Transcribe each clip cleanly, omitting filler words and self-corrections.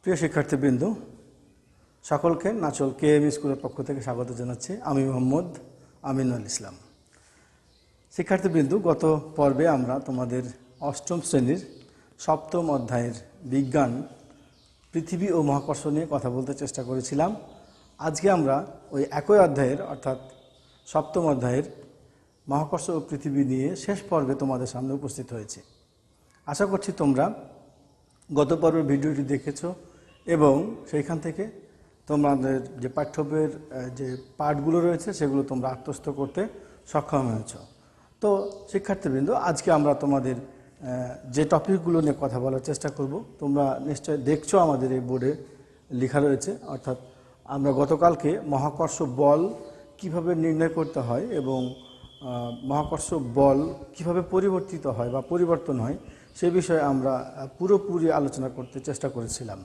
প্রিয় শিক্ষার্থীবৃন্দ, সকলকে নাচল কেএম স্কুলের পক্ষ থেকে স্বাগত জানাচ্ছি। আমি মোহাম্মদ আমিনুল ইসলাম। শিক্ষার্থীবৃন্দ, গত পর্বে আমরা তোমাদের অষ্টম শ্রেণীর সপ্তম অধ্যায়ের বিজ্ঞান, পৃথিবী ও মহাকর্ষ নিয়ে কথা বলতে চেষ্টা করেছিলাম। আজকে আমরা ওই একই অধ্যায়ের অর্থাৎ সপ্তম অধ্যায়ের মহাকর্ষ ও পৃথিবী নিয়ে শেষ পর্বে তোমাদের সামনে উপস্থিত হয়েছে। আশা করছি তোমরা গত পর্বের ভিডিওটি দেখেছো এবং সেইখান থেকে তোমাদের যে পাঠ্যবইয়ের যে পাঠগুলো রয়েছে সেগুলো তোমরা আত্মস্থ করতে সক্ষম হয়েছ। তো শিক্ষার্থীবৃন্দ, আজকে আমরা তোমাদের যে টপিকগুলো নিয়ে কথা বলার চেষ্টা করব, তোমরা নিশ্চয় দেখছো আমাদের এই বোর্ডে লেখা রয়েছে। অর্থাৎ আমরা গতকালকে মহাকর্ষ বল কিভাবে নির্ণয় করতে হয় এবং মহাকর্ষ বল কিভাবে পরিবর্তিত হয় বা পরিবর্তন হয় সে বিষয়ে আমরা পুরোপুরি আলোচনা করতে চেষ্টা করেছিলাম।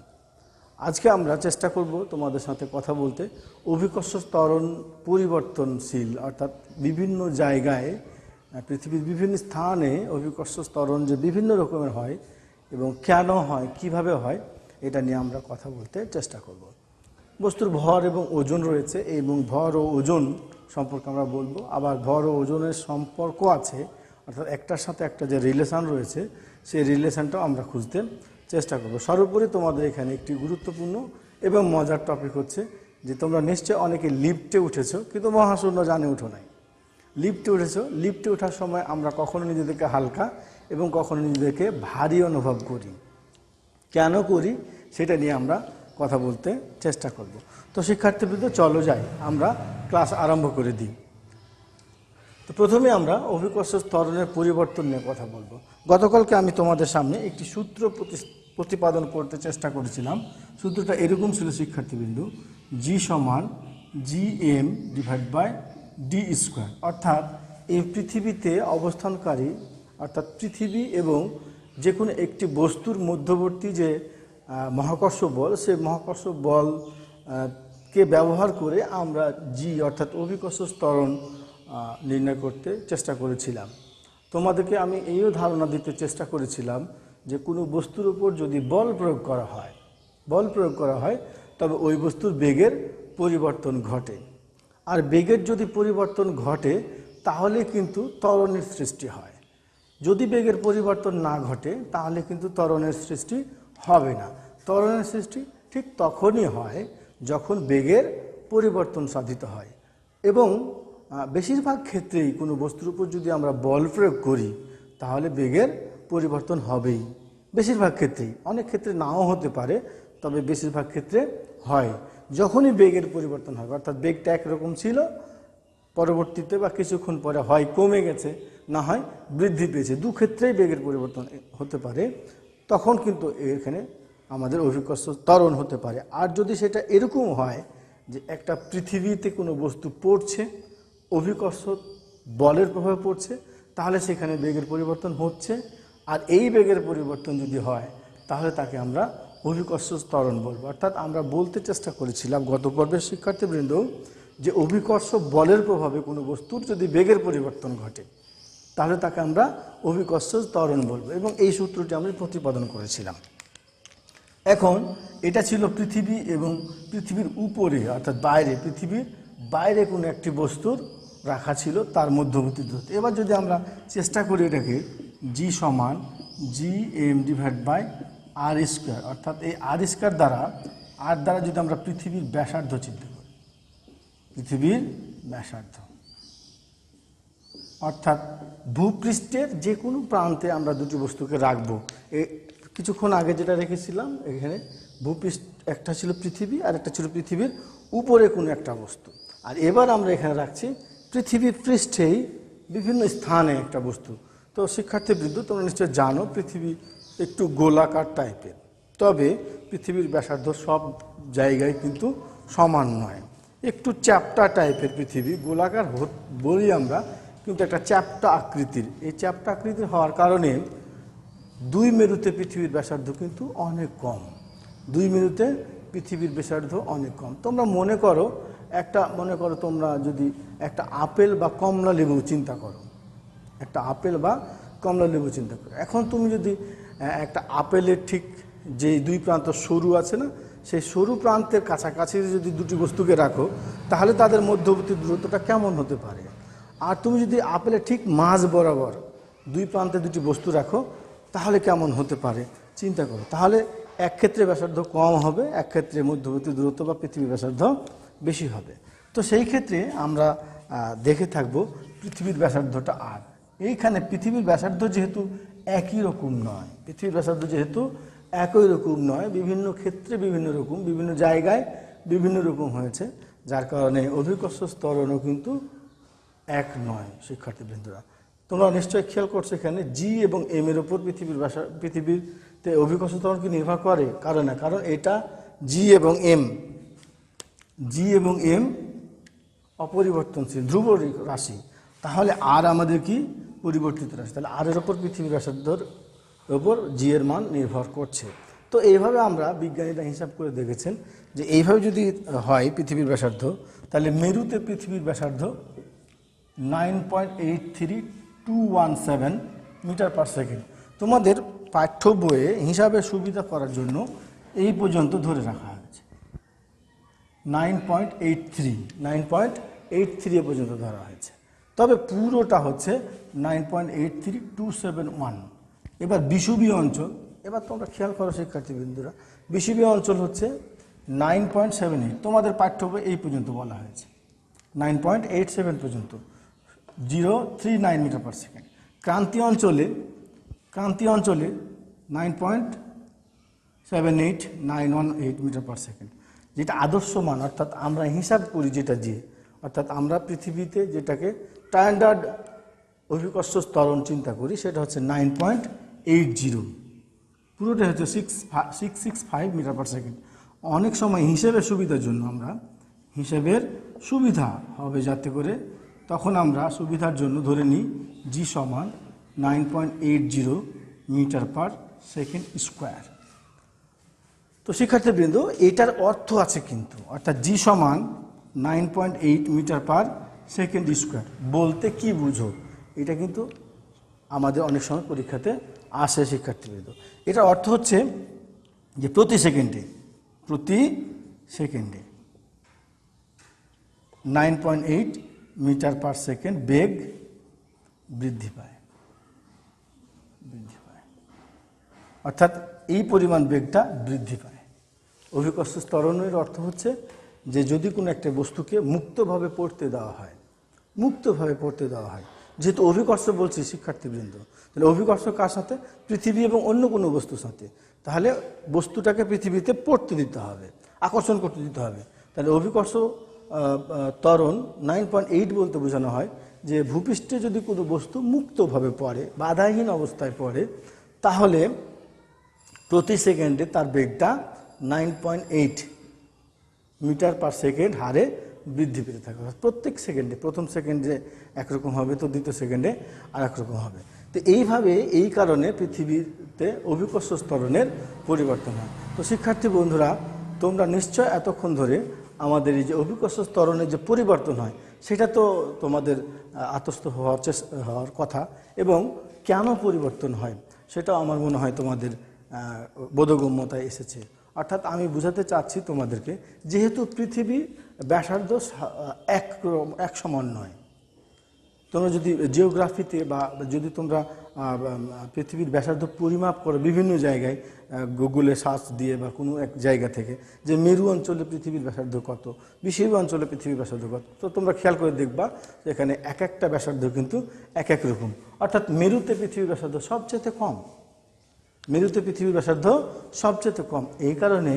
আজকে আমরা চেষ্টা করব তোমাদের সাথে কথা বলতে অভিকর্ষ ত্বরণ পরিবর্তনশীল, অর্থাৎ বিভিন্ন জায়গায় পৃথিবীর বিভিন্ন স্থানে অভিকর্ষ ত্বরণ যে বিভিন্ন রকমের হয় এবং কেন হয়, কিভাবে হয়, এটা নিয়ে আমরা কথা বলতে চেষ্টা করব। বস্তুর ভর এবং ওজন রয়েছে এবং ভর ও ওজন সম্পর্কে আমরা বলবো। আবার ভর ও ওজনের সম্পর্ক আছে, অর্থাৎ একটার সাথে একটা যে রিলেশন রয়েছে সেই রিলেশনটাও আমরা খুঁজতে চেষ্টা করব। সর্বোপরি তোমাদের এখানে একটি গুরুত্বপূর্ণ এবং মজার টপিক হচ্ছে যে তোমরা নিশ্চয় অনেকে লিফটে উঠেছো কিন্তু মহাশূন্য জানে উঠো নাই। লিফটে উঠেছো, লিফটে ওঠার সময় আমরা কখনো নিজেদেরকে হালকা এবং কখনো নিজেদেরকে ভারী অনুভব করি। কেন করি সেটা নিয়ে আমরা কথা বলতে চেষ্টা করব। তো শিক্ষার্থীবৃন্দ, চলো যাই, আমরা ক্লাস আরম্ভ করে দিই। তো প্রথমে আমরা অভিকর্ষ ত্বরণের পরিবর্তন নিয়ে কথা বলবো। গতকালকে আমি তোমাদের সামনে একটি সূত্র প্রতিপাদন করতে চেষ্টা করেছিলাম। সূত্রটা এরকম ছিল শিক্ষার্থীবৃন্দ, জি সমান GM/D²। অর্থাৎ এই পৃথিবীতে অবস্থানকারী, অর্থাৎ পৃথিবী এবং যে কোনো একটি বস্তুর মধ্যবর্তী যে মহাকর্ষ বল, সেই মহাকর্ষ বল কে ব্যবহার করে আমরা জি অর্থাৎ অভিকর্ষ ত্বরণ নির্ণয় করতে চেষ্টা করেছিলাম। তোমাদেরকে আমি এইও ধারণা দিতে চেষ্টা করেছিলাম যে কোনো বস্তুর উপর যদি বল প্রয়োগ করা হয় তবে ওই বস্তুর বেগের পরিবর্তন ঘটে। আর বেগের যদি পরিবর্তন ঘটে তাহলে কিন্তু ত্বরণের সৃষ্টি হয়। যদি বেগের পরিবর্তন না ঘটে তাহলে কিন্তু ত্বরণের সৃষ্টি হবে না। ত্বরণের সৃষ্টি ঠিক তখনই হয় যখন বেগের পরিবর্তন সাধিত হয়। এবং বেশিরভাগ ক্ষেত্রেই কোনো বস্তুর উপর যদি আমরা বল প্রয়োগ করি তাহলে বেগের পরিবর্তন হবেই। বেশিরভাগ ক্ষেত্রেই, অনেক ক্ষেত্রে নাও হতে পারে, তবে বেশিরভাগ ক্ষেত্রে হয়। যখনই বেগের পরিবর্তন হবে, অর্থাৎ বেগটা একরকম ছিল, পরবর্তীতে বা কিছুক্ষণ পরে হয় কমে গেছে, না হয় বৃদ্ধি পেয়েছে, দু ক্ষেত্রেই বেগের পরিবর্তন হতে পারে, তখন কিন্তু এখানে আমাদের অভিকর্ষ ত্বরণ হতে পারে। আর যদি সেটা এরকম হয় যে একটা পৃথিবীতে কোনো বস্তু পড়ছে, অভিকর্ষ বলের প্রভাবে পড়ছে, তাহলে সেখানে বেগের পরিবর্তন হচ্ছে। আর এই বেগের পরিবর্তন যদি হয় তাহলে তাকে আমরা অভিকর্ষ ত্বরণ বলবো। অর্থাৎ আমরা বলতে চেষ্টা করেছিলাম গত পর্বের শিক্ষার্থীবৃন্দ যে অভিকর্ষ বলের প্রভাবে কোনো বস্তুর যদি বেগের পরিবর্তন ঘটে তাহলে তাকে আমরা অভিকর্ষ ত্বরণ বলবো, এবং এই সূত্রটি আমরা প্রতিপাদন করেছিলাম। এখন এটা ছিল পৃথিবী এবং পৃথিবীর উপরে, অর্থাৎ বাইরে, পৃথিবীর বাইরে কোনো একটি বস্তুর রাখা ছিল তার মধ্যবর্তী দূরত্ব। এবার যদি আমরা চেষ্টা করি এটাকে জি সমান GM/R², অর্থাৎ এই R² দ্বারা যদি আমরা পৃথিবীর ব্যাসার্ধ চিন্তা করি, পৃথিবীর ব্যাসার্ধ অর্থাৎ ভূপৃষ্ঠের যে কোনো প্রান্তে আমরা দুটি বস্তুকে রাখবো। কিছুক্ষণ আগে যেটা রেখেছিলাম এখানে ভূপৃষ্ঠ একটা ছিল পৃথিবী আর একটা ছিল পৃথিবীর উপরে কোনো একটা বস্তু। আর এবার আমরা এখানে রাখছি পৃথিবীর পৃষ্ঠেই বিভিন্ন স্থানে একটা বস্তু। তো শিক্ষার্থীবৃন্দ, তোমরা নিশ্চয় জানো পৃথিবী একটু গোলাকার টাইপের, তবে পৃথিবীর ব্যাসার্ধ সব জায়গায় কিন্তু সমান নয়, একটু চ্যাপ্টা টাইপের পৃথিবী। গোলাকার বলি আমরা, কিন্তু একটা চ্যাপ্টা আকৃতির। এই চ্যাপ্টা আকৃতির হওয়ার কারণে 2 মেরুতে পৃথিবীর ব্যাসার্ধ কিন্তু অনেক কম। 2 মেরুতে পৃথিবীর ব্যাসার্ধ অনেক কম। তোমরা মনে করো তোমরা যদি একটা আপেল বা কমলা লেবু চিন্তা করো, এখন তুমি যদি একটা আপেলের ঠিক যে দুই প্রান্ত সরু আছে না, সেই সরু প্রান্তের কাছাকাছি যদি দুটি বস্তুকে রাখো তাহলে তাদের মধ্যবর্তী দূরত্বটা কেমন হতে পারে। আর তুমি যদি আপেলের ঠিক মাঝ বরাবর দুই প্রান্তে দুটি বস্তু রাখো তাহলে কেমন হতে পারে চিন্তা করো। তাহলে এক ক্ষেত্রে ব্যাসার্ধ কম হবে, এক ক্ষেত্রে মধ্যবর্তী দূরত্ব বা পৃথিবীর ব্যাসার্ধ বেশি হবে। তো সেই ক্ষেত্রে আমরা দেখে থাকব পৃথিবীর ব্যাসার্ধটা আর এইখানে পৃথিবীর ব্যাসার্ধ যেহেতু একই রকম নয়, পৃথিবীর ব্যাসার্ধ যেহেতু একই রকম নয়, বিভিন্ন ক্ষেত্রে বিভিন্ন রকম, বিভিন্ন জায়গায় বিভিন্ন রকম হয়েছে, যার কারণে অভিকর্ষ স্তরণও কিন্তু এক নয়। শিক্ষার্থীবৃন্দরা তোমরা নিশ্চয়ই খেয়াল করছো এখানে জি এবং এম এর উপর পৃথিবীতে অভিকর্ষ ত্বরণ কি নির্ভর করে? কারণ এটা জি এবং এম অপরিবর্তনশীল ধ্রুব রাশি, তাহলে আর আমাদের কি পরিবর্তিত রাশি, তাহলে আর এর ওপর পৃথিবীর ব্যাসার্ধর ওপর জি এর মান নির্ভর করছে। তো এইভাবে আমরা বিজ্ঞানীরা হিসাব করে দেখেছেন যে এইভাবে যদি হয় পৃথিবীর ব্যাসার্ধ, তাহলে মেরুতে পৃথিবীর ব্যাসার্ধ 9.83217 মিটার পার সেকেন্ড। তোমাদের পাঠ্য বইয়ে হিসাবে সুবিধা করার জন্য এই পর্যন্ত ধরে রাখা হয়েছে 9.83 পর্যন্ত ধরা হয়েছে, তবে পুরোটা হচ্ছে 9.83271। এবার বিষুবীয় অঞ্চল, এবার তোমরা খেয়াল করো শিক্ষার্থীবৃন্দরা, বিষুবীয় অঞ্চল হচ্ছে 9.78, তোমাদের পাঠ্য বই এই পর্যন্ত বলা হয়েছে 9.87 পর্যন্ত, 039 মিটার পার সেকেন্ড। ক্রান্তীয় অঞ্চলে 9.78918 মিটার পার সেকেন্ড, যেটা আদর্শ মান, অর্থাৎ আমরা হিসাব করি যেটা যে, অর্থাৎ আমরা পৃথিবীতে যেটাকে স্ট্যান্ডার্ড অভিকর্ষ ত্বরণ চিন্তা করি সেটা হচ্ছে 9.80, পুরোটা হচ্ছে 665 মিটার পার সেকেন্ড। অনেক সময় হিসেবের সুবিধার জন্য আমরা হিসেবের সুবিধা হবে যাতে করে তখন আমরা সুবিধার জন্য ধরে নিই জি সমান 9.80 মিটার পার সেকেন্ড স্কোয়ার। তো শিক্ষার্থীবৃন্দ এটার অর্থ আছে কিন্তু, অর্থাৎ জি সমান 9.8 মিটার পার সেকেন্ড স্কোয়ার বলতে কি বুঝো, এটা কিন্তু আমাদের অনেক সময় পরীক্ষাতে আসে শিক্ষার্থীবৃন্দ। এটার অর্থ হচ্ছে যে প্রতি সেকেন্ডে 9.8 মিটার পার সেকেন্ড বেগ বৃদ্ধি পায়, অর্থাৎ এই পরিমাণ বেগটা বৃদ্ধি পায়। অভিকর্ষ ত্বরণের অর্থ হচ্ছে যে যদি কোনো একটা বস্তুকে মুক্তভাবে পড়তে দেওয়া হয়, যেহেতু অভিকর্ষ বলছি শিক্ষার্থীবৃন্দ, তাহলে অভিকর্ষ কার সাথে? পৃথিবী এবং অন্য কোনো বস্তুর সাথে, তাহলে বস্তুটাকে পৃথিবীতে পড়তে দিতে হবে, আকর্ষণ করতে দিতে হবে। তাহলে অভিকর্ষ ত্বরণ 9.8 বলতে বোঝানো হয় যে ভূপৃষ্ঠে যদি কোনো বস্তু মুক্তভাবে পড়ে, বাধাহীন অবস্থায় পড়ে, তাহলে প্রতি সেকেন্ডে তার বেগটা 9.8 মিটার পার সেকেন্ড হারে বৃদ্ধি পেতে থাকে। প্রত্যেক সেকেন্ডে, প্রথম সেকেন্ডে একরকম হবে তো দ্বিতীয় সেকেন্ডে আর একরকম হবে। তো এইভাবে এই কারণে পৃথিবীতে অভিকর্ষ ত্বরণের পরিবর্তন হয়। তো শিক্ষার্থী বন্ধুরা তোমরা নিশ্চয় এতক্ষণ ধরে আমাদের এই যে অভিকর্ষ ত্বরণের যে পরিবর্তন হয় সেটা তো তোমাদের আত্মস্থ হওয়ার কথা, এবং কেন পরিবর্তন হয় সেটাও আমার মনে হয় তোমাদের বোধগম্যতায় এসেছে। অর্থাৎ আমি বোঝাতে চাচ্ছি তোমাদেরকে, যেহেতু পৃথিবীর ব্যাসার্ধ এক সমান নয়, তোমরা যদি জিওগ্রাফিতে বা যদি তোমরা পৃথিবীর ব্যাসার্ধ পরিমাপ করো বিভিন্ন জায়গায় গুগলে সার্চ দিয়ে বা কোনো এক জায়গা থেকে, যে মেরু অঞ্চলে পৃথিবীর ব্যাসার্ধ কত, বিষুবীয় অঞ্চলে পৃথিবীর ব্যাসার্ধ কত, তো তোমরা খেয়াল করে দেখবা এখানে এক একটা ব্যাসার্ধ কিন্তু এক এক রকম। অর্থাৎ মেরুতে পৃথিবীর ব্যাসার্ধ সবচেয়ে কম, এই কারণে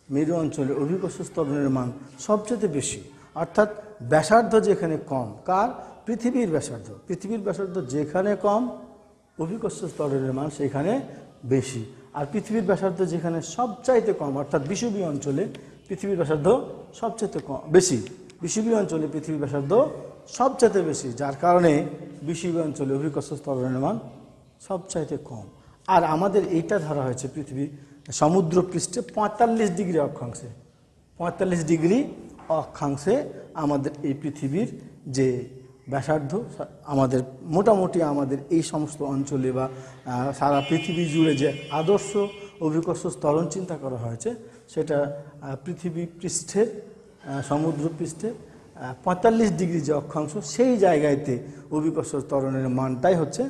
মেরু অঞ্চলে অভিকর্ষ ত্বরণের মান সবচেয়ে বেশি। অর্থাৎ ব্যাসার্ধ যেখানে কম, কার? পৃথিবীর ব্যাসার্ধ যেখানে কম, অভিকর্ষ ত্বরণের মান সেখানে বেশি। আর পৃথিবীর ব্যাসার্ধ যেখানে সবচাইতে কম, অর্থাৎ বিষুবীয় অঞ্চলে পৃথিবীর ব্যাসার্ধ সবচাইতে বেশি, পৃথিবীর ব্যাসার্ধ সবচাইতে বেশি, যার কারণে বিষুবীয় অঞ্চলে অভিকর্ষ ত্বরণের মান সবচাইতে কম। আর আমাদের এইটা ধরা হয়েছে পৃথিবী সমুদ্র পৃষ্ঠে 45 ডিগ্রি অক্ষাংশে আমাদের এই পৃথিবীর যে ব্যাসার্ধ, আমাদের মোটামুটি আমাদের এই সমস্ত অঞ্চলে বা সারা পৃথিবী জুড়ে যে আদর্শ অভিকর্ষ ত্বরণ চিন্তা করা হয়েছে, সেটা পৃথিবী পৃষ্ঠের সমুদ্র পৃষ্ঠের 45 ডিগ্রি যে অক্ষাংশ, সেই জায়গাতে অভিকর্ষ ত্বরণের মানটাই হচ্ছে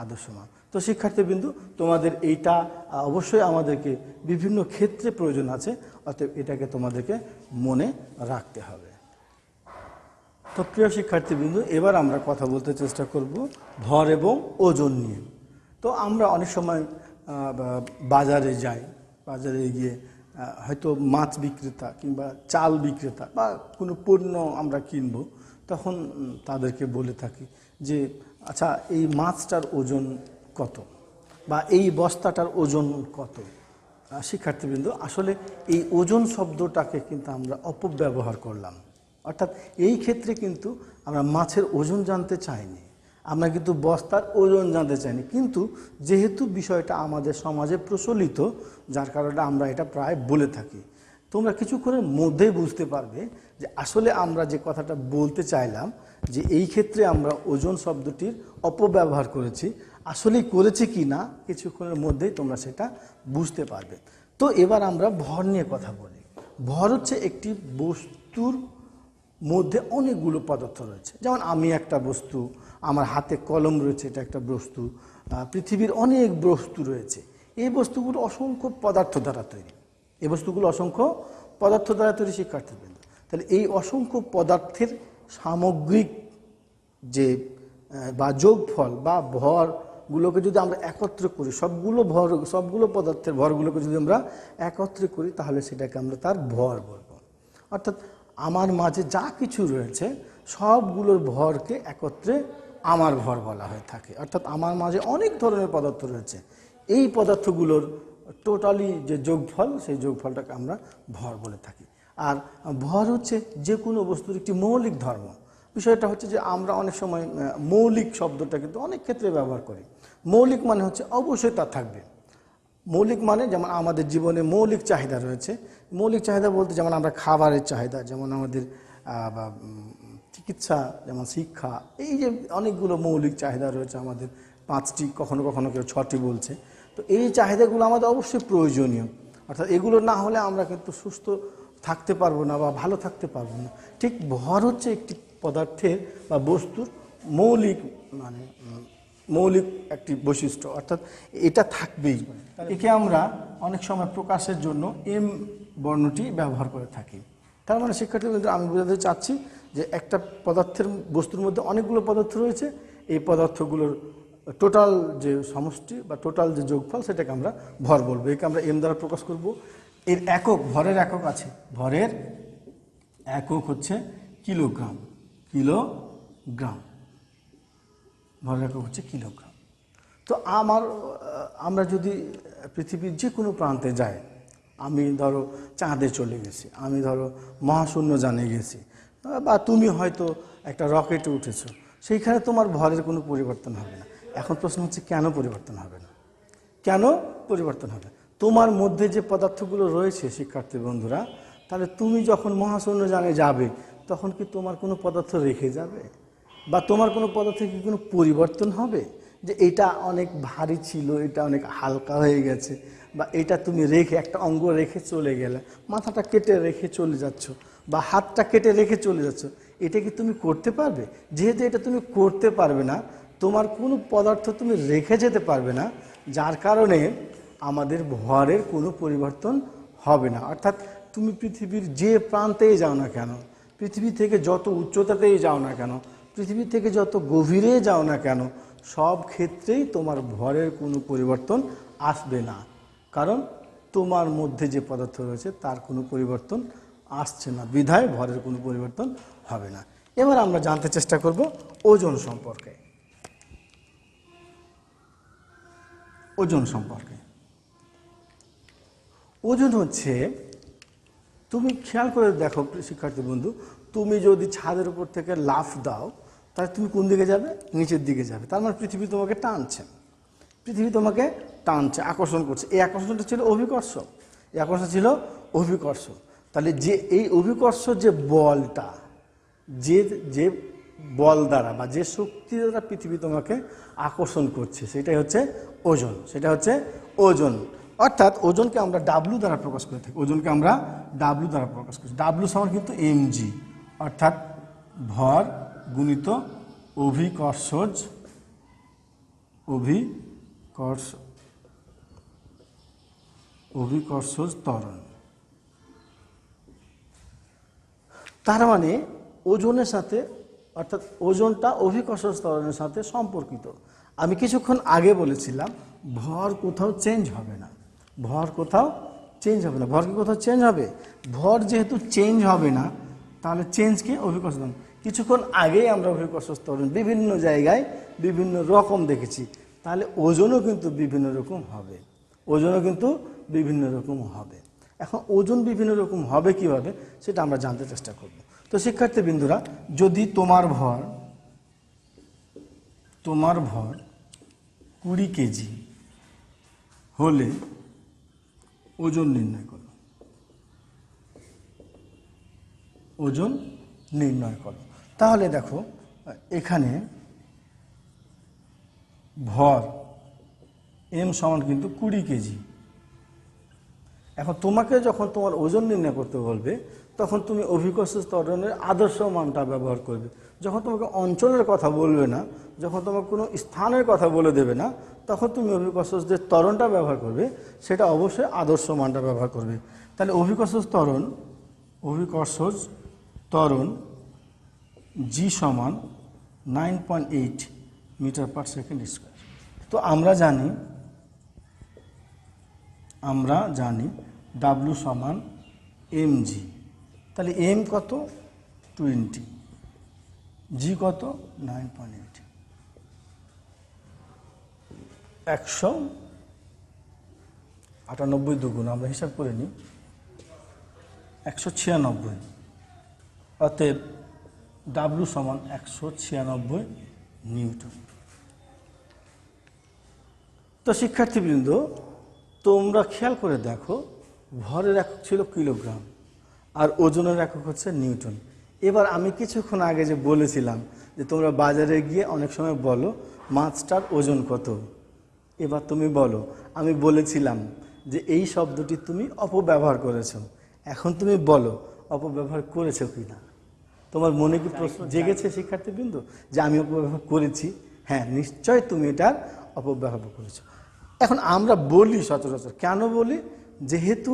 আদর্শ মান। তো শিক্ষার্থীবৃন্দু, তোমাদের এইটা অবশ্যই আমাদেরকে বিভিন্ন ক্ষেত্রে প্রয়োজন আছে, অতএব এটাকে তোমাদেরকে মনে রাখতে হবে। তো প্রিয় শিক্ষার্থীবৃন্দু, এবার আমরা কথা বলতে চেষ্টা করব ভর এবং ওজন নিয়ে। তো আমরা অনেক সময় বাজারে যাই, বাজারে গিয়ে হয়তো মাছ বিক্রেতা কিংবা চাল বিক্রেতা বা কোনো পণ্য আমরা কিনবো, তখন তাদেরকে বলে থাকি যে আচ্ছা এই মাছটার ওজন কত বা এই বস্তাটার ওজন কত। শিক্ষার্থীবৃন্দ, আসলে এই ওজন শব্দটাকে কিন্তু আমরা অপব্যবহার করলাম। অর্থাৎ এই ক্ষেত্রে কিন্তু আমরা মাছের ওজন জানতে চাইনি, আমরা কিন্তু বস্তার ওজন জানতে চাইনি। কিন্তু যেহেতু বিষয়টা আমাদের সমাজে প্রচলিত, যার কারণে আমরা এটা প্রায় বলে থাকি। তোমরা কিছুক্ষণের মধ্যেই বুঝতে পারবে যে আসলে আমরা যে কথাটা বলতে চাইলাম, যে এই ক্ষেত্রে আমরা ওজন শব্দটির অপব্যবহার করেছি, আসলেই করেছি কি না কিছুক্ষণের মধ্যেই তোমরা সেটা বুঝতে পারবে। তো এবার আমরা ভর নিয়ে কথা বলি। ভর হচ্ছে একটি বস্তুর মধ্যে অনেকগুলো পদার্থ রয়েছে। যেমন আমি একটা বস্তু, আমার হাতে কলম রয়েছে, এটা একটা বস্তু, পৃথিবীর অনেক বস্তু রয়েছে। এই বস্তুগুলো অসংখ্য পদার্থ দ্বারা তৈরি, এই বস্তুগুলো অসংখ্য পদার্থ দ্বারা তৈরি। শিক্ষার্থীবৃন্দ, তাহলে এই অসংখ্য পদার্থের সামগ্রিক যে বা যোগফল বা ভরগুলোকে যদি আমরা একত্র করি, সবগুলো পদার্থের ভরগুলোকে যদি আমরা একত্র করি, তাহলে সেটাকে আমরা তার ভর বলবো। অর্থাৎ আমার মাঝে যা কিছু রয়েছে সবগুলোর ভরকে একত্রে আমার ভর বলা হয়ে থাকে। অর্থাৎ আমার মাঝে অনেক ধরনের পদার্থ রয়েছে, এই পদার্থগুলোর টোটালি যে যোগফল, সেই যোগফলটাকে আমরা ভর বলে থাকি। আর ভর হচ্ছে যে কোনো বস্তুর একটি মৌলিক ধর্ম। বিষয়টা হচ্ছে যে আমরা অনেক সময় মৌলিক শব্দটা কিন্তু অনেক ক্ষেত্রে ব্যবহার করি। মৌলিক মানে হচ্ছে অবশ্যই তা থাকবে। মৌলিক মানে যেমন আমাদের জীবনে মৌলিক চাহিদা রয়েছে। মৌলিক চাহিদা বলতে যেমন আমরা খাবারের চাহিদা, যেমন আমাদের চিকিৎসা, যেমন শিক্ষা, এই যে অনেকগুলো মৌলিক চাহিদা রয়েছে আমাদের, 5টি, কখনো কখনো কেউ 6টি বলছে। তো এই চাহিদাগুলো আমাদের অবশ্যই প্রয়োজনীয়। অর্থাৎ এগুলো না হলে আমরা কিন্তু সুস্থ থাকতে পারবো না বা ভালো থাকতে পারবো না। ঠিক ভর হচ্ছে একটি পদার্থের বা বস্তুর মৌলিক একটি বৈশিষ্ট্য, অর্থাৎ এটা থাকবেই। একে আমরা অনেক সময় প্রকাশের জন্য এম বর্ণটি ব্যবহার করে থাকি। তার মানে শিক্ষার্থীদের আমি বোঝাতে চাচ্ছি যে একটা পদার্থের বস্তুর মধ্যে অনেকগুলো পদার্থ রয়েছে, এই পদার্থগুলোর টোটাল যে সমষ্টি বা টোটাল যে যোগফল, সেটাকে আমরা ভর বলবো। একে আমরা এম দ্বারা প্রকাশ করব। এর একক, ভরের একক আছে, ভরের একক হচ্ছে কিলোগ্রাম। কিলোগ্রাম, ভরের একক হচ্ছে কিলোগ্রাম। তো আমরা যদি পৃথিবীর যে কোনো প্রান্তে যাই, আমি ধরো চাঁদে চলে গেছি, আমি ধরো মহাশূন্য জানে গেছি, বা তুমি হয়তো একটা রকেটে উঠেছো, সেইখানে তোমার ভরের কোনো পরিবর্তন হবে না। এখন প্রশ্ন হচ্ছে কেন পরিবর্তন হবে না? কেন পরিবর্তন হবে? তোমার মধ্যে যে পদার্থগুলো রয়েছে শিক্ষার্থী বন্ধুরা, তাহলে তুমি যখন মহাশূন্য জানে যাবে, তখন কি তোমার কোনো পদার্থ রেখে যাবে? বা তোমার কোনো পদার্থে কি কোনো পরিবর্তন হবে যে এটা অনেক ভারী ছিল, এটা অনেক হালকা হয়ে গেছে, বা এটা তুমি রেখে একটা অঙ্গ রেখে চলে গেলে, মাথাটা কেটে রেখে চলে যাচ্ছ বা হাতটা কেটে রেখে চলে যাচ্ছ, এটা কি তুমি করতে পারবে? যেহেতু এটা তুমি করতে পারবে না, তোমার কোনো পদার্থ তুমি রেখে যেতে পারবে না, যার কারণে আমাদের ভরের কোনো পরিবর্তন হবে না। অর্থাৎ তুমি পৃথিবীর যে প্রান্তেই যাও না কেন, পৃথিবী থেকে যত উচ্চতাতেই যাও না কেন, পৃথিবী থেকে যত গভীরে যাও না কেন, সব ক্ষেত্রেই তোমার ভরের কোনো পরিবর্তন আসবে না। কারণ তোমার মধ্যে যে পদার্থ রয়েছে তার কোনো পরিবর্তন আসছে না, বিধায় ভরের কোনো পরিবর্তন হবে না। এবার আমরা জানতে চেষ্টা করব ওজন সম্পর্কে। ওজন সম্পর্কে, ওজন হচ্ছে, তুমি খেয়াল করে দেখো শিক্ষার্থী বন্ধু, তুমি যদি ছাদের উপর থেকে লাফ দাও, তাহলে তুমি কোন দিকে যাবে? নিচের দিকে যাবে। তার মানে পৃথিবী তোমাকে টানছে, পৃথিবী তোমাকে টানছে, আকর্ষণ করছে। এই আকর্ষণটা ছিল অভিকর্ষ, এই আকর্ষণ ছিল অভিকর্ষ। তাহলে যে এই অভিকর্ষ যে বলটা, যে বল দ্বারা বা যে শক্তি দ্বারা পৃথিবী তোমাকে আকর্ষণ করছে, সেটাই হচ্ছে ওজন, সেটা হচ্ছে ওজন। অর্থাৎ ওজনকে আমরা ডাব্লু দ্বারা প্রকাশ করে থাকি, ওজনকে আমরা ডাব্লু দ্বারা প্রকাশ করি। ডাব্লু সমান কিন্তু mg, অর্থাৎ ভর গুণিত অভিকর্ষজ ত্বরণ। তার মানে ওজনের সাথে, অর্থাৎ ওজনটা অভিকর্ষজ ত্বরণের সাথে সম্পর্কিত। আমি কিছুক্ষণ আগে বলেছিলাম ভর কোথাও চেঞ্জ হবে না, ভর কোথাও চেঞ্জ হবে না। ভর কি কোথাও চেঞ্জ হবে? ভর যেহেতু চেঞ্জ হবে না, তাহলে চেঞ্জকে অভিকর্ষজ ত্বরণ। কিছুক্ষণ আগেই আমরা অভিকর্ষজ ত্বরণ বিভিন্ন জায়গায় বিভিন্ন রকম দেখেছি, তাহলে ওজনও কিন্তু বিভিন্ন রকম হবে, ওজনও কিন্তু বিভিন্ন রকম হবে। এখন ওজন বিভিন্ন রকম হবে কিভাবে সেটা আমরা জানতে চেষ্টা করব। তো শিক্ষার্থীবৃন্দুরা, যদি তোমার ভর 20 কেজি হলে ওজন নির্ণয় করো, ওজন নির্ণয় করো। তাহলে দেখো এখানে ভর m সমান কিন্তু 20 কেজি। এখন তোমাকে যখন তোমার ওজন নির্ণয় করতে বলবে, তখন তুমি অভিকর্ষজ ত্বরণের আদর্শ মানটা ব্যবহার করবে। যখন তোমাকে অঞ্চলের কথা বলবে না, যখন তোমাকে কোনো স্থানের কথা বলে দেবে না, তখন তুমি অভিকর্ষজ যে ত্বরণটা ব্যবহার করবে সেটা অবশ্যই আদর্শ মানটা ব্যবহার করবে। তাহলে অভিকর্ষজ ত্বরণ g সমান 9.8 মিটার পার সেকেন্ড স্কয়ার। তো আমরা জানি W সমান mg। তাহলে m কত? 20, g কত? 9.8। 198 দুগুণ আমরা হিসাব করে নিই, 196। অতএব W সমান 196 নিউটন। তো শিক্ষার্থীবৃন্দ, তোমরা খেয়াল করে দেখো, ভরের একক ছিল কিলোগ্রাম আর ওজনের একক হচ্ছে নিউটন। এবার আমি কিছুক্ষণ আগে যে বলেছিলাম যে তোমরা বাজারে গিয়ে অনেক সময় বলো মাছটার ওজন কত, এবার তুমি বলো আমি বলেছিলাম যে এই শব্দটি তুমি অপব্যবহার করেছো, এখন তুমি বলো অপব্যবহার করেছো কিনা। তোমার মনে কি প্রশ্ন জেগেছে শিক্ষার্থীবৃন্দ যে আমি অপব্যবহার করেছি? হ্যাঁ, নিশ্চয় তুমি এটার অপব্যবহার করেছো। এখন আমরা বলি সচরাচর, কেন বলি? যেহেতু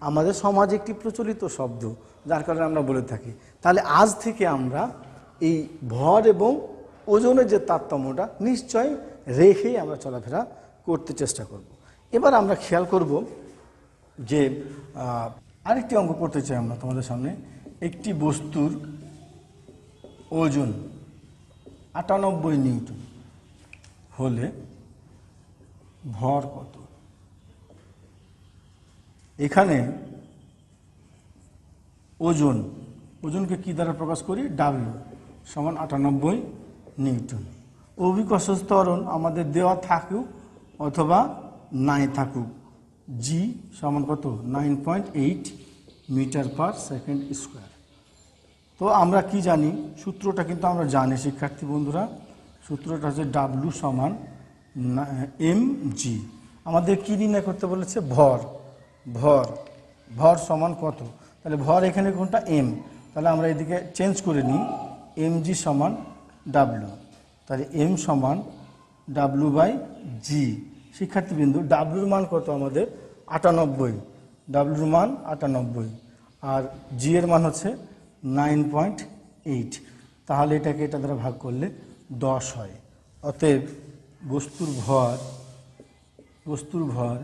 আমাদের সমাজে একটি প্রচলিত শব্দ, যার কারণে আমরা বলে থাকি। তাহলে আজ থেকে আমরা এই ভর এবং ওজনের যে তারতম্যটা নিশ্চয় রেখেই আমরা চলাফেরা করতে চেষ্টা করব। এবার আমরা খেয়াল করব যে আরেকটি অঙ্ক করতে চাই আমরা তোমাদের সামনে। একটি বস্তুর ওজন 98 নিউটন হলে ভর কত? এখানে ওজনকে কি দ্বারা প্রকাশ করি? ডাব্লিউ সমান 98 নিউটন। অভিকর্ষজ ত্বরণ আমাদের দেওয়া থাকুক অথবা নাই থাকুক, জি সমান কত? 9.8 মিটার পার সেকেন্ড স্কোয়ার। তো আমরা কি জানি? সূত্রটা কিন্তু আমরা জানি শিক্ষার্থী বন্ধুরা। সূত্রটা হচ্ছে ডাব্লিউ সমান mg। আমাদের কি নির্ণয় করতে বলেছে? ভর সমান কত? তাহলে ভর এখানে কোনটা? m। তাহলে আমরা এদিকে চেঞ্জ করে নিই, mg সমান ডাব্লিউ। তাহলে m সমান ডাব্লিউ বাই জি। শিক্ষার্থীবৃন্দু, ডাব্লিউর মান কত আমাদের? 98। ডাব্লিউর মান 98 আর জি এর মান হচ্ছে 9.8। তাহলে এটাকে এটা দ্বারা ভাগ করলে 10 হয়। অতএব বস্তুর ভর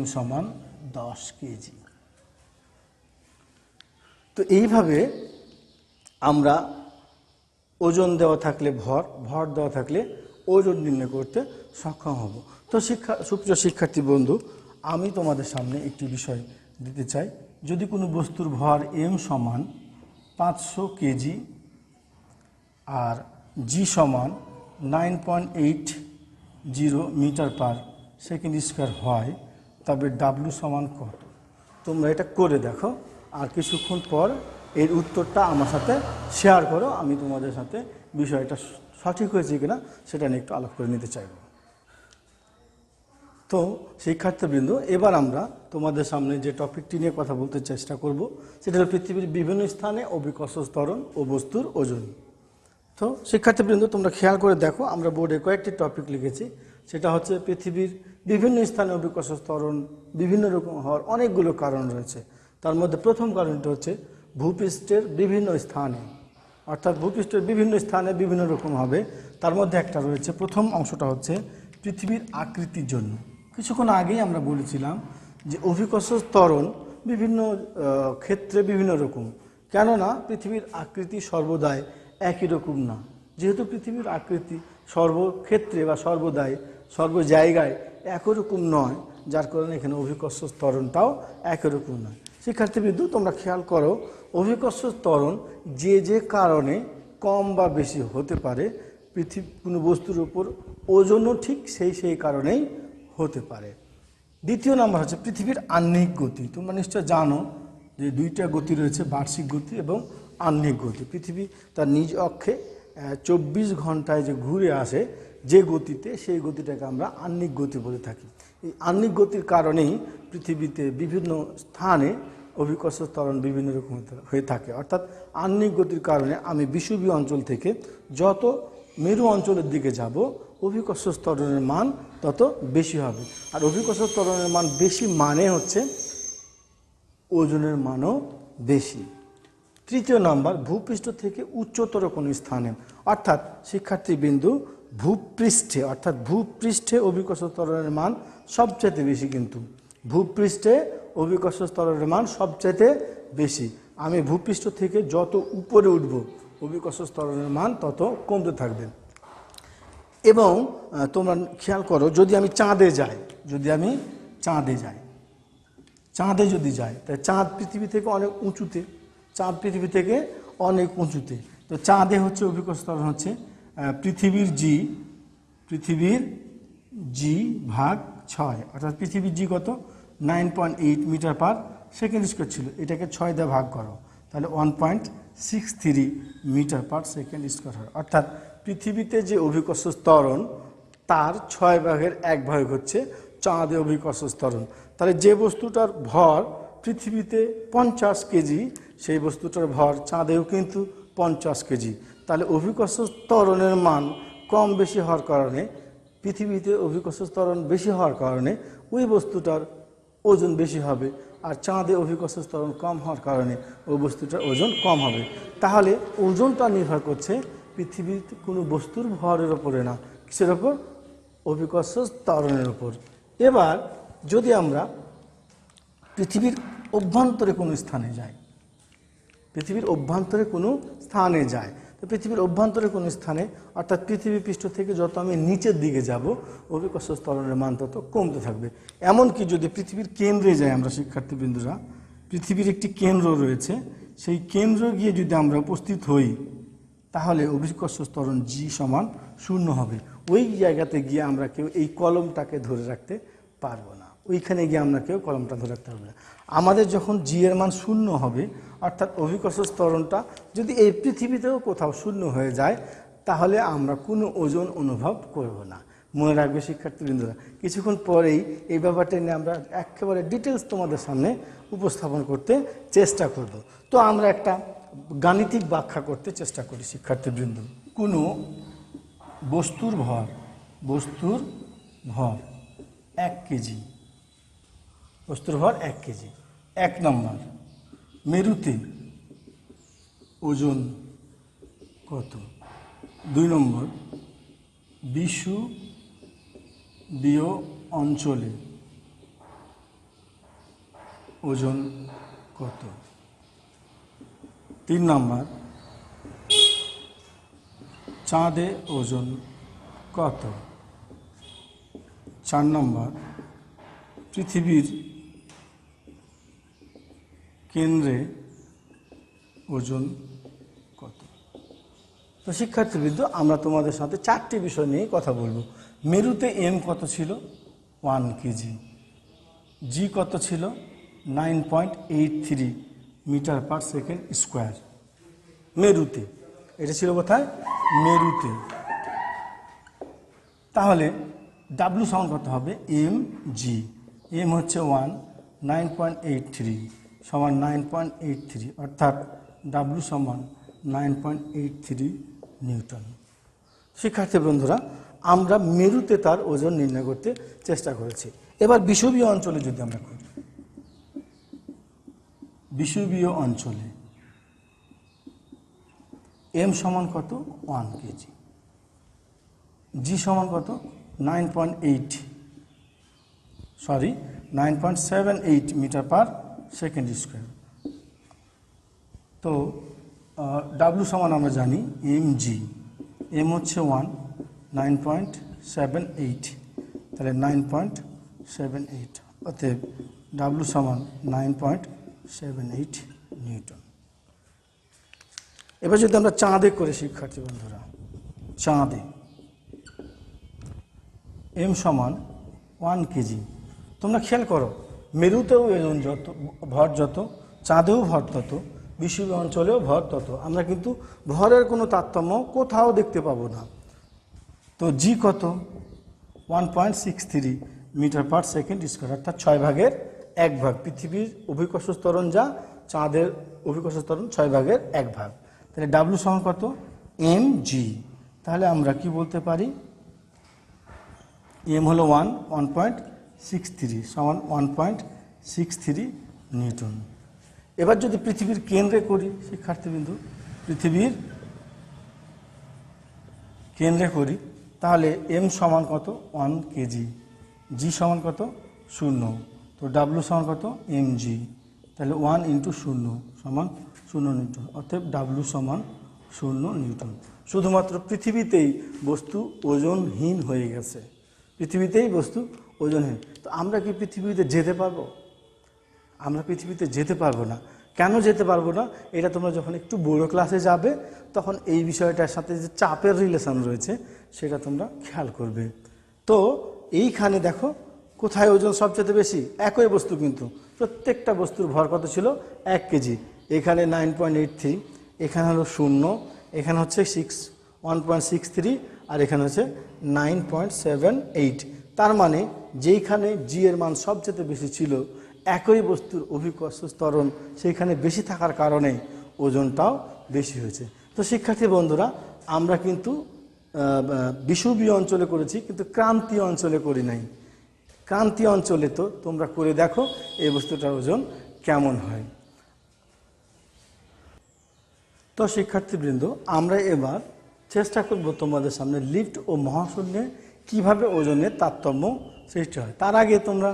m সমান 10 কেজি। তো এইভাবে আমরা ওজন দেওয়া থাকলে ভর দেওয়া থাকলে ওজন নির্ণয় করতে সক্ষম হব। তো সুপ্রিয় শিক্ষার্থী বন্ধু, আমি তোমাদের সামনে একটি বিষয় দিতে চাই। যদি কোনো বস্তুর ভর m সমান 500 কেজি আর জি সমান 9.80 মিটার পার সেকেন্ড স্কোয়ার হয়, তবে ডাব্লিউ সমান কত? তোমরা এটা করে দেখো, আর কিছুক্ষণ পর এর উত্তরটা আমার সাথে শেয়ার করো। আমি তোমাদের সাথে বিষয়টা সঠিক হয়েছে কিনা সেটা নিয়ে একটু আলাপ করে নিতে চাইব। তো তো শিক্ষার্থীবৃন্দ, এবার আমরা তোমাদের সামনে যে টপিকটি নিয়ে কথা বলতে চেষ্টা করব সেটা হলো পৃথিবীর বিভিন্ন স্থানে অভিকর্ষজ ত্বরণ ও বস্তুর ওজন। তো শিক্ষার্থীবৃন্দ, তোমরা খেয়াল করে দেখো, আমরা বোর্ডে কয়েকটি টপিক লিখেছি। সেটা হচ্ছে পৃথিবীর বিভিন্ন স্থানে অভিকর্ষজ ত্বরণ বিভিন্ন রকম হওয়ার অনেকগুলো কারণ রয়েছে। তার মধ্যে প্রথম কারণটি হচ্ছে ভূপৃষ্ঠের বিভিন্ন স্থানে, অর্থাৎ ভূপৃষ্ঠের বিভিন্ন স্থানে বিভিন্ন রকম হবে। তার মধ্যে একটা রয়েছে, প্রথম অংশটা হচ্ছে পৃথিবীর আকৃতির জন্য। কিছুক্ষণ আগেই আমরা বলেছিলাম যে অভিকর্ষজ ত্বরণ বিভিন্ন ক্ষেত্রে বিভিন্ন রকম, কেননা পৃথিবীর আকৃতি সর্বদাই একই রকম না। যেহেতু পৃথিবীর আকৃতি সর্বক্ষেত্রে বা সর্বদাই সর্ব জায়গায় একই রকম নয়, যার কারণে এখানে অভিকর্ষজ ত্বরণটাও একই রকম নয়। শিক্ষার্থীবৃন্দ, তোমরা খেয়াল করো, অভিকর্ষজ ত্বরণ যে যে কারণে কম বা বেশি হতে পারে, কোনো বস্তুর উপর ওজনও ঠিক সেই কারণেই হতে পারে। দ্বিতীয় নাম্বার হচ্ছে পৃথিবীর আহ্নিক গতি। তোমরা নিশ্চয় জানো যে দুইটা গতি রয়েছে, বার্ষিক গতি এবং আহ্নিক গতি। পৃথিবী তার নিজ অক্ষে 24 ঘন্টায় যে ঘুরে আসে যে গতিতে, সেই গতিটাকে আমরা আহ্নিক গতি বলে থাকি। এই আহ্নিক গতির কারণেই পৃথিবীতে বিভিন্ন স্থানে অভিকর্ষজ ত্বরণ বিভিন্ন রকম হয়ে থাকে। অর্থাৎ আহ্নিক গতির কারণে আমি বিষুবীয় অঞ্চল থেকে যত মেরু অঞ্চলের দিকে যাব, অভিকর্ষজ ত্বরণের মান তত বেশি হবে। আর অভিকর্ষজ ত্বরণের মান বেশি মানে হচ্ছে ওজনের মানও বেশি। তৃতীয় নাম্বার, ভূপৃষ্ঠ থেকে উচ্চতর কোনো স্থানে, অর্থাৎ শিক্ষার্থীবিন্দু ভূপৃষ্ঠে অভিকর্ষজ ত্বরণের মান সবচাইতে বেশি। কিন্তু ভূপৃষ্ঠে অভিকর্ষজ ত্বরণের মান সবচাইতে বেশি। আমি ভূপৃষ্ঠ থেকে যত উপরে উঠব, অভিকর্ষজ ত্বরণের মান তত কমতে থাকবে। এবং তোমরা খেয়াল করো, যদি আমি চাঁদে যাই, চাঁদে যদি যাই, তাই চাঁদ পৃথিবী থেকে অনেক উঁচুতে। তো চাঁদে হচ্ছে অভিকর্ষজ ত্বরণ হচ্ছে পৃথিবীর জি ভাগ 6, অর্থাৎ পৃথিবীর জি কত, 9.8 মিটার পার সেকেন্ড স্কোয়ার ছিল। এটাকে 6 দিয়ে ভাগ করো, তাহলে 1.63 মিটার পার সেকেন্ড স্কোয়ার হয়। অর্থাৎ পৃথিবীতে যে অভিকর্ষজ ত্বরণ, তার 6 ভাগের 1 ভাগ হচ্ছে চাঁদে অভিকর্ষজ ত্বরণ। তাহলে যে বস্তুটার ভর পৃথিবীতে 50 কেজি, সেই বস্তুটার ভর চাঁদেও কিন্তু 50 কেজি। তাহলে অভিকর্ষজ ত্বরণের মান কম বেশি হওয়ার কারণে, পৃথিবীতে অভিকর্ষজ ত্বরণ বেশি হওয়ার কারণে ওই বস্তুটার ওজন বেশি হবে, আর চাঁদে অভিকর্ষজ ত্বরণ কম হওয়ার কারণে ওই বস্তুটার ওজন কম হবে। তাহলে ওজনটা নির্ভর করছে পৃথিবীতে কোনো বস্তুর ভরের ওপরে না, কিসের ওপর, অভিকর্ষজ ত্বরণের ওপর। এবার যদি আমরা পৃথিবীর অভ্যন্তরে কোনো স্থানে যাই, তো পৃথিবীর অভ্যন্তরে কোনো স্থানে, অর্থাৎ পৃথিবী পৃষ্ঠ থেকে যত আমি নিচের দিকে যাব, অভিকর্ষজ ত্বরণের মান তত কমতে থাকবে। এমনকি যদি পৃথিবীর কেন্দ্রে যাই আমরা, শিক্ষার্থীবৃন্দরা, পৃথিবীর একটি কেন্দ্র রয়েছে, সেই কেন্দ্র গিয়ে যদি আমরা উপস্থিত হই, তাহলে অভিকর্ষজ ত্বরণ জি সমান 0 হবে। ওই জায়গাতে গিয়ে আমরা কেউ এই কলমটাকে ধরে রাখতে পারবো না, ওইখানে গিয়ে আমরা কেউ কলমটা ধরে রাখতে পারবো না। আমাদের যখন জি এর মান 0 হবে, অর্থাৎ অভিকর্ষজ ত্বরণটা যদি এই পৃথিবীতেও কোথাও 0 হয়ে যায়, তাহলে আমরা কোনো ওজন অনুভব করব না। মনে রাখবে শিক্ষার্থীবৃন্দরা, কিছুক্ষণ পরেই এই ব্যাপারটা নিয়ে আমরা একেবারে ডিটেলস তোমাদের সামনে উপস্থাপন করতে চেষ্টা করব। তো আমরা একটা গাণিতিক ব্যাখ্যা করতে চেষ্টা করি শিক্ষার্থীবৃন্দ। কোনো বস্তুর ভর 1 কেজি, 1 নম্বর, মেরুতে ওজন কত? 2 নম্বর, বিষুবীয় অঞ্চলে ওজন কত? 3 নম্বর, চাঁদে ওজন কত? 4 নম্বর, পৃথিবীর কেন্দ্রে ওজন কত? তো শিক্ষার্থীবৃন্দ, আমরা তোমাদের সাথে 4টি বিষয় নিয়ে কথা বলবো। মেরুতে এম কত ছিল? 1 কেজি। জি কত ছিল? 9.83 মিটার পার সেকেন্ড স্কোয়ার। মেরুতে, এটা ছিল কোথায়? মেরুতে। তাহলে ডাব্লু সমান কত হবে এম জি, এম হচ্ছে 1, 9.83 সমান 9.83, অর্থাৎ ডাব্লু সমান 9.83 নিউটন। শিক্ষার্থী বন্ধুরা, আমরা মেরুতে তার ওজন নির্ণয় করতে চেষ্টা করেছি। এবার বিষুবীয় অঞ্চলে যদি আমরা করি, বিষুবীয় অঞ্চলে এম সমান কত 1 কেজি, জি সমান কত 9.78 মিটার পার সেকেন্ড স্কোয়ার। তো ডাব্লু সমান আমরা জানি এম জি, এম হচ্ছে 1, 9.78, তাহলে 9.78, অতএব ডাব্লু সমান 9.78 নিউটন। এবার যদি আমরা চাঁদে করে শিক্ষার্থী বন্ধুরা, চাঁদে এম সমান 1 কেজি। তোমরা খেয়াল করো, মেরুতেও ওজন যত, ভর যত, চাঁদেও ভর তত, বিষুবীয় অঞ্চলেও ভর তত। আমরা কিন্তু ভরের কোনো তারতম্য কোথাও দেখতে পাবো না। তো জি কত 1.63 মিটার পার সেকেন্ড স্কোয়ার, অর্থাৎ 6 ভাগের 1 ভাগ। পৃথিবীর অভিকর্ষ ত্বরণ যা, চাঁদের অভিকর্ষ ত্বরণ 6 ভাগের 1 ভাগ। তাহলে ডাব্লু সমান কত এম জি। তাহলে আমরা কি বলতে পারি, এম হলো 1.63 সমান 1.63 নিউটন। এবার যদি পৃথিবীর কেন্দ্রে করি শিক্ষার্থীবৃন্দু, পৃথিবীর কেন্দ্রে করি, তাহলে এম সমান কত 1 কেজি, জি সমান কত 0, তো ডাব্লু সমান কত এম জি। তাহলে 1 × 0 সমান 0 নিউটন, অতএব ডাব্লু সমান 0 নিউটন। শুধুমাত্র পৃথিবীতেই বস্তু ওজনহীন হয়ে গেছে, পৃথিবীতেই বস্তু ওজনহীন। তো আমরা কি পৃথিবীতে যেতে পারবো? আমরা পৃথিবীতে যেতে পারবো না। কেন যেতে পারবো না? এটা তোমরা যখন একটু বড় ক্লাসে যাবে তখন এই বিষয়টার সাথে যে চাপের রিলেশন রয়েছে সেটা তোমরা খেয়াল করবে। তো এইখানে দেখো কোথায় ওজন সবচেয়ে বেশি, একই বস্তু কিন্তু প্রত্যেকটা বস্তুর ভর কত ছিল 1 কেজি। এখানে 9.83, এখানে হলো 0, এখানে হচ্ছে 1.63, আর এখানে হচ্ছে 9.78। তার মানে যেইখানে জি এর মান সবচেয়ে বেশি ছিল, একই বস্তুর অভিকর্ষ ত্বরণ সেইখানে বেশি থাকার কারণে ওজনটাও বেশি হয়েছে। তো শিক্ষার্থী বন্ধুরা, আমরা কিন্তু বিষুবীয় অঞ্চলে করেছি, কিন্তু ক্রান্তীয় অঞ্চলে করি নাই। ক্রান্তীয় অঞ্চলে তো তোমরা করে দেখো এই বস্তুটার ওজন কেমন হয়। তো শিক্ষার্থীবৃন্দ, আমরা এবার চেষ্টা করব তোমাদের সামনে লিফট ও মহাশূন্যে কিভাবে ওজনের তারতম্য সৃষ্টি হয়। তার আগে তোমরা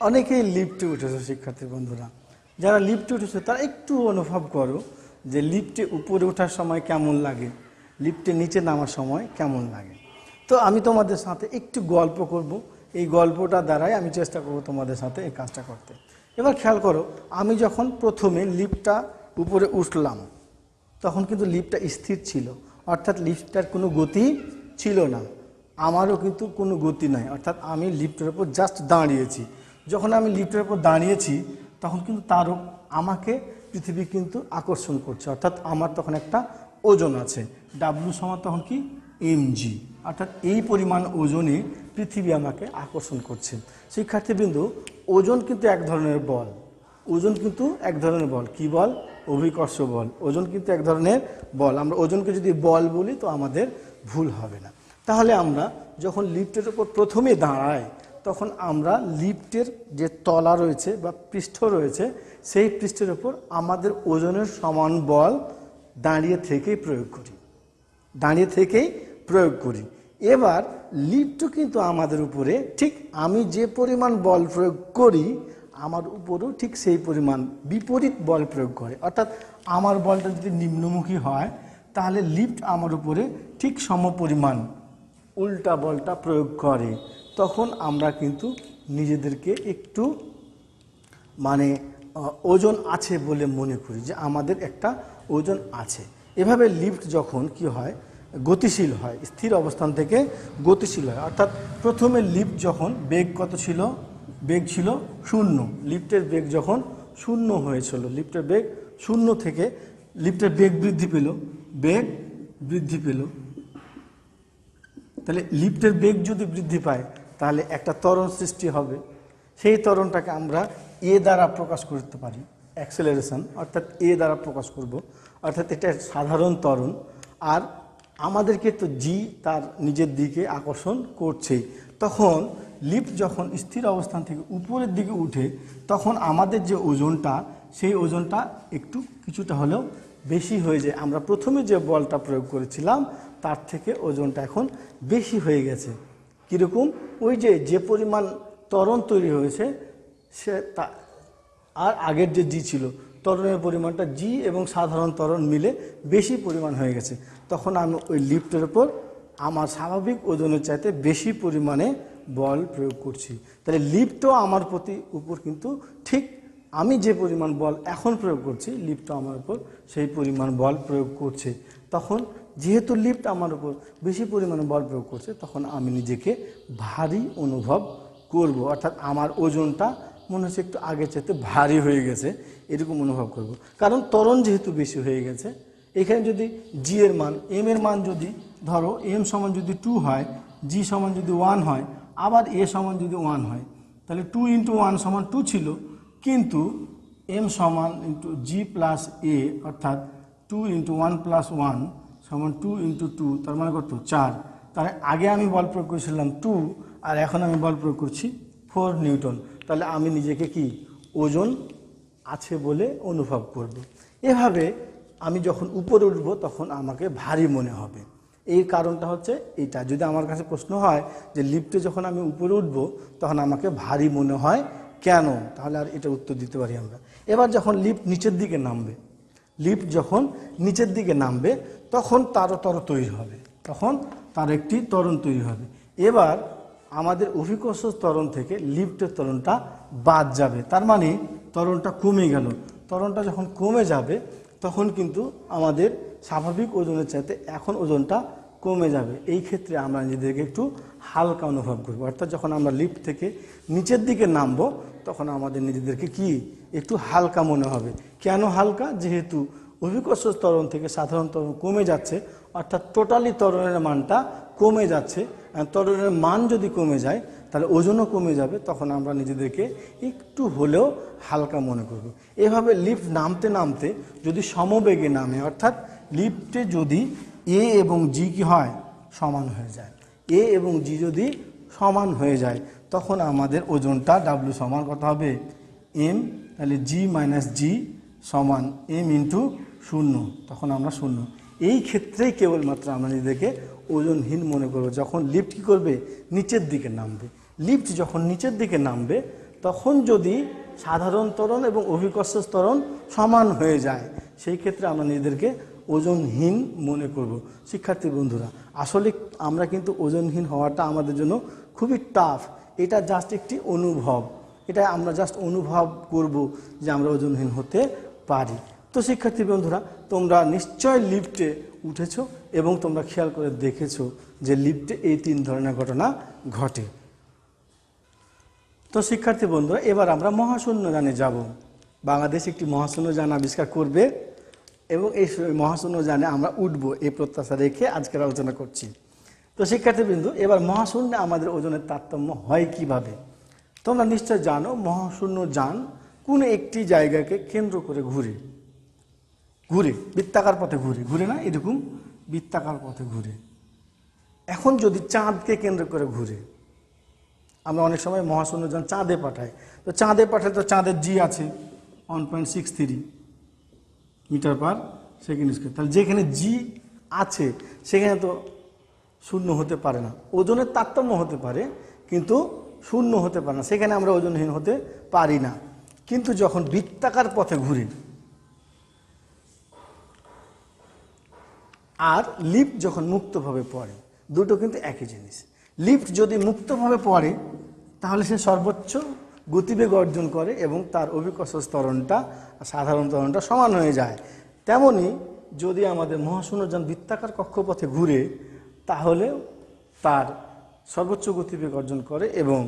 অনেকেই লিফটে উঠেছো শিক্ষার্থী বন্ধুরা, যারা লিফটে উঠেছো তারা একটু অনুভব করো যে লিফটে উপরে ওঠার সময় কেমন লাগে, লিফটে নিচে নামার সময় কেমন লাগে। তো আমি তোমাদের সাথে একটু গল্প করব, এই গল্পটা দ্বারাই আমি চেষ্টা করব তোমাদের সাথে এই কাজটা করতে। এবার খেয়াল করো, আমি যখন প্রথমে লিফটটা উপরে উঠলাম তখন কিন্তু লিফটটা স্থির ছিল, অর্থাৎ লিফটটার কোনো গতি ছিল না, আমারও কিন্তু কোনো গতি নাই, অর্থাৎ আমি লিফটের উপর জাস্ট দাঁড়িয়েছি। যখন আমি লিফটের উপর দাঁড়িয়েছি তখন কিন্তু তারও আমাকে পৃথিবী কিন্তু আকর্ষণ করছে, অর্থাৎ আমার তখন একটা ওজন আছে। ডাব্লু সমান তখন কি এম জি, অর্থাৎ এই পরিমাণ ওজনে পৃথিবী আমাকে আকর্ষণ করছে। শিক্ষার্থীবৃন্দ, ওজন কিন্তু এক ধরনের বল, ওজন কিন্তু এক ধরনের বল। কি বল? অভিকর্ষ বল। ওজন কিন্তু এক ধরনের বল। আমরা ওজনকে যদি বল বলি তো আমাদের ভুল হবে না। তাহলে আমরা যখন লিফটের উপর প্রথমে দাঁড়াই তখন আমরা লিফটের যে তলা রয়েছে বা পৃষ্ঠ রয়েছে সেই পৃষ্ঠের উপর আমাদের ওজনের সমান বল দাঁড়িয়ে থেকেই প্রয়োগ করি। এবার লিফটও কিন্তু আমাদের উপরে ঠিক আমি যে পরিমাণ বল প্রয়োগ করি আমার উপরেও ঠিক সেই পরিমাণ বিপরীত বল প্রয়োগ করে। অর্থাৎ আমার বলটা যদি নিম্নমুখী হয় তাহলে লিফট আমার উপরে ঠিক সমপরিমাণ উল্টা বলটা প্রয়োগ করে। তখন আমরা কিন্তু নিজেদেরকে একটু ওজন আছে বলে মনে করি, যে আমাদের একটা ওজন আছে। এভাবে লিফট যখন কি হয়, গতিশীল হয়, স্থির অবস্থান থেকে গতিশীল হয়। অর্থাৎ প্রথমে লিফট যখন বেগ কত ছিল, বেগ ছিল 0। লিফটের বেগ যখন 0 হয়েছিল, লিফটের বেগ 0 থেকে লিফটের বেগ বৃদ্ধি পেল, তাহলে লিফটের বেগ যদি বৃদ্ধি পায় তাহলে একটা ত্বরণ সৃষ্টি হবে। সেই ত্বরণটাকে আমরা এ দ্বারা প্রকাশ করতে পারি, অ্যাক্সেলারেশন অর্থাৎ এ দ্বারা প্রকাশ করব, অর্থাৎ এটা সাধারণ ত্বরণ। আর আমাদেরকে তো জি তার নিজের দিকে আকর্ষণ করছেই। তখন লিফট যখন স্থির অবস্থান থেকে উপরের দিকে উঠে তখন আমাদের যে ওজনটা, সেই ওজনটা একটু কিছুটা হলেও বেশি হয়ে যায়। আমরা প্রথমে যে বলটা প্রয়োগ করেছিলাম তার থেকে ওজনটা এখন বেশি হয়ে গেছে। কীরকম? ওই যে পরিমাণ ত্বরণ তৈরি হয়েছে সে তা আর আগের যে জি ছিল ত্বরণের পরিমাণটা জি এবং সাধারণ ত্বরণ মিলে বেশি পরিমাণ হয়ে গেছে। তখন আমি ওই লিফটের উপর আমার স্বাভাবিক ওজনের চাইতে বেশি পরিমাণে বল প্রয়োগ করছি। তাহলে লিফটও আমার উপর কিন্তু ঠিক আমি যে পরিমাণ বল এখন প্রয়োগ করছি, লিফটও আমার উপর সেই পরিমাণ বল প্রয়োগ করছে। তখন যেহেতু লিফট আমার উপর বেশি পরিমাণে বল প্রয়োগ করছে, তখন আমি নিজেকে ভারী অনুভব করব, অর্থাৎ আমার ওজনটা মনে হচ্ছে একটু আগের চাইতে ভারী হয়ে গেছে, এরকম অনুভব করব। কারণ ত্বরণ যেহেতু বেশি হয়ে গেছে, এখানে যদি জি এর মান, এম এর মান যদি ধরো এম সমান যদি 2 হয়, জি সমান যদি 1 হয়, আবার এ সমান যদি 1 হয়, তাহলে 2 × 1 = 2 ছিল। কিন্তু এম সমান ইন্টু জি প্লাস এ, অর্থাৎ 2 × 1 + 1 = 2 × 2, তার মানে কত? 4। তাহলে আগে আমি বল প্রয়োগ করেছিলাম 2, আর এখন আমি বল প্রয়োগ করছি 4 নিউটন। তাহলে আমি নিজেকে কি ওজন আছে বলে অনুভব করব। এভাবে আমি যখন উপরে উঠব তখন আমাকে ভারী মনে হবে। এই কারণটা হচ্ছে এইটা। যদি আমার কাছে প্রশ্ন হয় যে লিফটে যখন আমি উপরে উঠব তখন আমাকে ভারী মনে হয় কেন, তাহলে আর এটা উত্তর দিতে পারি আমরা। এবার যখন লিফট নিচের দিকে নামবে, লিফট যখন নিচের দিকে নামবে তখন তারও তৈরি হবে, তখন তার একটি ত্বরণ তৈরি হবে। এবার আমাদের অভিকর্ষ ত্বরণ থেকে লিফটের ত্বরণটা বাদ যাবে, তার মানে ত্বরণটা কমে গেল। ত্বরণটা যখন কমে যাবে তখন কিন্তু আমাদের স্বাভাবিক ওজনের চাইতে এখন ওজনটা কমে যাবে। এই ক্ষেত্রে আমরা নিজেদেরকে একটু হালকা অনুভব করব, অর্থাৎ যখন আমরা লিফট থেকে নিচের দিকে নামবো তখন আমাদের নিজেদেরকে কি একটু হালকা মনে হবে। কেন হালকা? যেহেতু অভিকর্ষ ত্বরণ থেকে সাধারণ ত্বরণ কমে যাচ্ছে, অর্থাৎ টোটালি ত্বরণের মানটা কমে যাচ্ছে। ত্বরণের মান যদি কমে যায় তাহলে ওজনও কমে যাবে, তখন আমরা নিজেদেরকে একটু হলেও হালকা মনে করব। এভাবে লিফট নামতে নামতে যদি সমবেগে নামে, অর্থাৎ লিফটে যদি এ এবং জি কি হয়? সমান হয়ে যায়। এ এবং জি যদি সমান হয়ে যায় তখন আমাদের ওজনটা ডাব্লিউ সমান কত হবে? এম। তাহলে জি মাইনাস জি সমান এম ইন্টু 0, তখন আমরা 0। এই ক্ষেত্রেই কেবলমাত্র আমরা নিজেদেরকে ওজনহীন মনে করব যখন লিফট কী করবে? নিচের দিকে নামবে। লিফট যখন নিচের দিকে নামবে তখন যদি সাধারণ ত্বরণ এবং অভিকর্ষ ত্বরণ সমান হয়ে যায়, সেই ক্ষেত্রে আমরা নিজেদেরকে ওজনহীন মনে করব। শিক্ষার্থী বন্ধুরা, আসলে আমরা কিন্তু ওজনহীন হওয়াটা আমাদের জন্য খুবই টাফ। এটা জাস্ট একটি অনুভব, এটা আমরা জাস্ট অনুভব করব যে আমরা ওজনহীন হতে পারি। তো শিক্ষার্থী বন্ধুরা, তোমরা নিশ্চয় লিফটে উঠেছো এবং তোমরা খেয়াল করে দেখেছো যে লিফটে এই 3 ধরনের ঘটনা ঘটে। তো শিক্ষার্থী বন্ধুরা, এবার আমরা মহাশূন্যযানে যাব। বাংলাদেশ একটি মহাশূন্যযান আবিষ্কার করবে এবং এই মহাশূন্যযানে আমরা উঠবো, এই প্রত্যাশা রেখে আজকের আলোচনা করছি। তো শিক্ষার্থীবৃন্দ, এবার মহাশূন্যে আমাদের ওজনের তারতম্য হয় কিভাবে? তোমরা নিশ্চয় জানো মহাশূন্যযান কোনো একটি জায়গাকে কেন্দ্র করে ঘুরে বৃত্তাকার পথে ঘুরে না, এরকম বৃত্তাকার পথে ঘুরে। এখন যদি চাঁদকে কেন্দ্র করে ঘুরে, আমরা অনেক সময় মহাশূন্যযান চাঁদে পাঠাই, তো চাঁদে পাঠালে তো চাঁদের জি আছে 1.63 মিটার/সেকেন্ড²। তাহলে যেখানে জি আছে সেখানে তো শূন্য হতে পারে না। ওজনের তারতম্য হতে পারে কিন্তু শূন্য হতে পারে না, সেখানে আমরা ওজনহীন হতে পারি না। কিন্তু যখন বৃত্তাকার পথে ঘুরি আর লিফট যখন মুক্তভাবে পড়ে, দুটো কিন্তু একই জিনিস। লিফট যদি মুক্তভাবে পড়ে তাহলে সে সর্বোচ্চ গতিবেগ অর্জন করে এবং তার অভিকর্ষ ত্বরণটা সাধারণ ত্বরণটা সমান হয়ে যায়। তেমনি যদি আমাদের মহাশূন্যযান বৃত্তাকার কক্ষপথে ঘুরে তাহলে তার সর্বোচ্চ গতিবেগ অর্জন করে এবং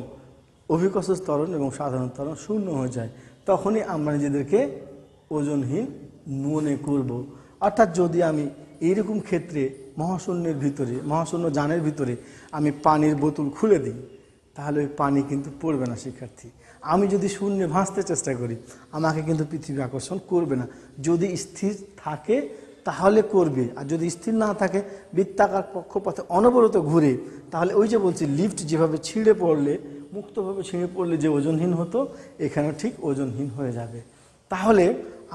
অভিকর্ষ ত্বরণ এবং সাধারণ ত্বরণ শূন্য হয়ে যায়। তখনই আমরা নিজেদেরকে ওজনহীন মনে করব। অর্থাৎ যদি আমি এইরকম ক্ষেত্রে মহাশূন্যযানের ভিতরে আমি পানির বোতল খুলে দিই, তাহলে ওই পানি কিন্তু পড়বে না শিক্ষার্থী। আমি যদি শূন্যে ভাসতে চেষ্টা করি আমাকে কিন্তু পৃথিবী আকর্ষণ করবে না। যদি স্থির থাকে তাহলে করবে, আর যদি স্থির না থাকে বৃত্তাকার কক্ষপথে অনবরত ঘুরে, তাহলে ওই যে বলছি লিফট যেভাবে ছিঁড়ে পড়লে, মুক্তভাবে ছিঁড়ে পড়লে যে ওজনহীন হতো, এখানেও ঠিক ওজনহীন হয়ে যাবে। তাহলে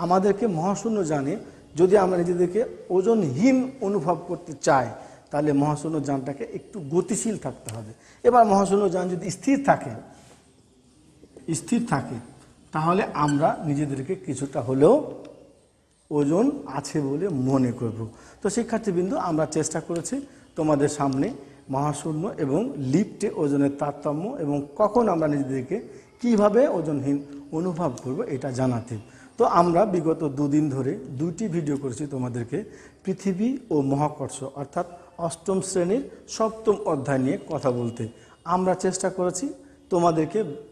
আমাদেরকে মহাশূন্য জানে যদি আমরা নিজেদেরকে ওজনহীন অনুভব করতে চাই, তাহলে মহাশূন্য যানটাকে একটু গতিশীল থাকতে হবে। এবার মহাশূন্য যান যদি স্থির থাকে তাহলে আমরা নিজেদেরকে কিছুটা হলেও ওজন আছে বলে মনে করব। তো শিক্ষার্থীবৃন্দ, আমরা চেষ্টা করেছি তোমাদের সামনে মহাশূন্য এবং লিফটে ওজনের তারতম্য এবং কখন আমরা নিজেদেরকে কিভাবে ওজনহীন অনুভব করব এটা জানাতে। তো আমরা বিগত 2 দিন ধরে 2টি ভিডিও করেছি তোমাদেরকে পৃথিবী ও মহাকর্ষ অর্থাৎ 8ম শ্রেণীর 7ম অধ্যায় নিয়ে কথা বলতে। আমরা চেষ্টা করেছি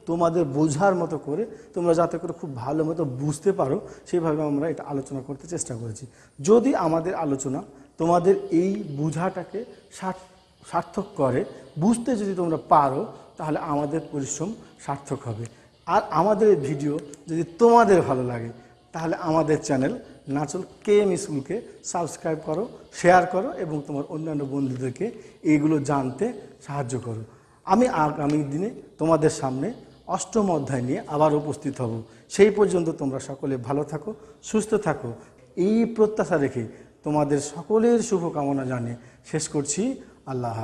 তোমাদের বোঝার মতো করে, তোমরা যাতে করে খুব ভালো মতো বুঝতে পারো সেভাবে আমরা এটা আলোচনা করতে চেষ্টা করেছি। যদি আমাদের আলোচনা তোমাদের এই বোঝাটাকে সার্থক করে, বুঝতে যদি তোমরা পারো, তাহলে আমাদের পরিশ্রম সার্থক হবে। আর আমাদের এই ভিডিও যদি তোমাদের ভালো লাগে, তাহলে আমাদের চ্যানেল নাচল কেএম স্কুলকে সাবস্ক্রাইব করো, শেয়ার করো এবং তোমার অন্যান্য বন্ধুদেরকে এইগুলো জানতে সাহায্য করো। আমি আগামী দিনে তোমাদের সামনে 8ম অধ্যায় নিয়ে আবার উপস্থিত হব। সেই পর্যন্ত তোমরা সকলে ভালো থাকো, সুস্থ থাকো, এই প্রত্যাশা রেখে তোমাদের সকলের শুভকামনা জানিয়ে শেষ করছি। আল্লাহ।